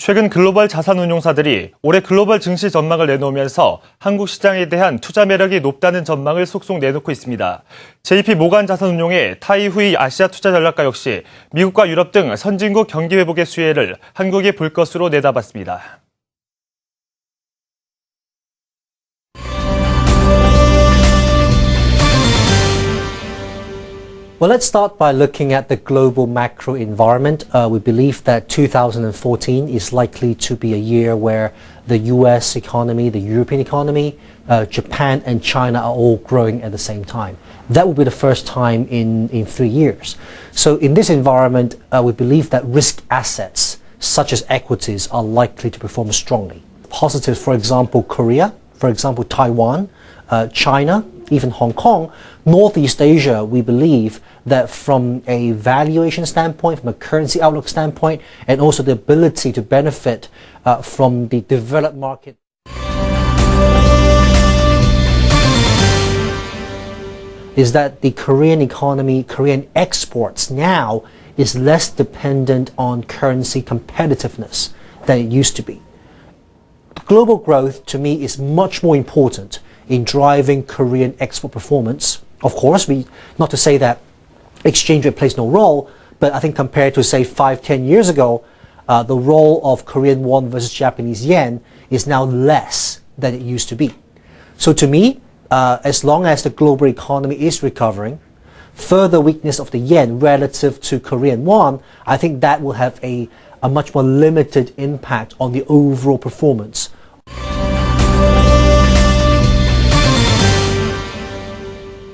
최근 글로벌 자산운용사들이 올해 글로벌 증시 전망을 내놓으면서 한국 시장에 대한 투자 매력이 높다는 전망을 속속 내놓고 있습니다. Jp모간 자산운용의 타이후이 아시아 투자 전략가 역시 미국과 유럽 등 선진국 경기 회복의 수혜를 한국에 볼 것으로 내다봤습니다. Well, let's start by looking at the global macro environment. We believe that 2014 is likely to be a year where the US economy, the European economy, Japan and China are all growing at the same time. That will be the first time in 3 years. So in this environment, we believe that risk assets such as equities are likely to perform strongly. Positives, for example, Korea, for example, Taiwan, China, even Hong Kong, Northeast Asia, we believe that from a valuation standpoint, from a currency outlook standpoint, and also the ability to benefit from the developed market. Is that the Korean economy, Korean exports now is less dependent on currency competitiveness than it used to be. Global growth, to me, is much more important in driving Korean export performance. Of course, not to say that exchange rate plays no role, but I think compared to, say, 5-10 years ago, the role of Korean won versus Japanese yen is now less than it used to be. So to me, as long as the global economy is recovering, further weakness of the yen relative to Korean won, I think that will have a much more limited impact on the overall performance.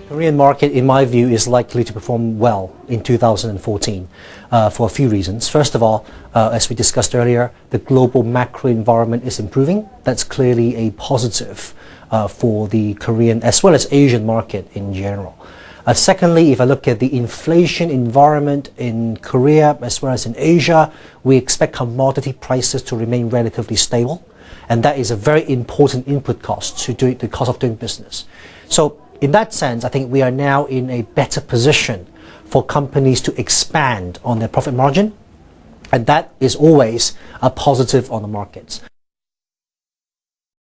Korean market, in my view, is likely to perform well in 2014 for a few reasons. First of all, as we discussed earlier, the global macro environment is improving. That's clearly a positive for the Korean as well as Asian market in general. Secondly, if I look at the inflation environment in Korea as well as in Asia, we expect commodity prices to remain relatively stable. And that is a very important input cost to the cost of doing business. So in that sense, I think we are now in a better position for companies to expand on their profit margin. And that is always a positive on the markets.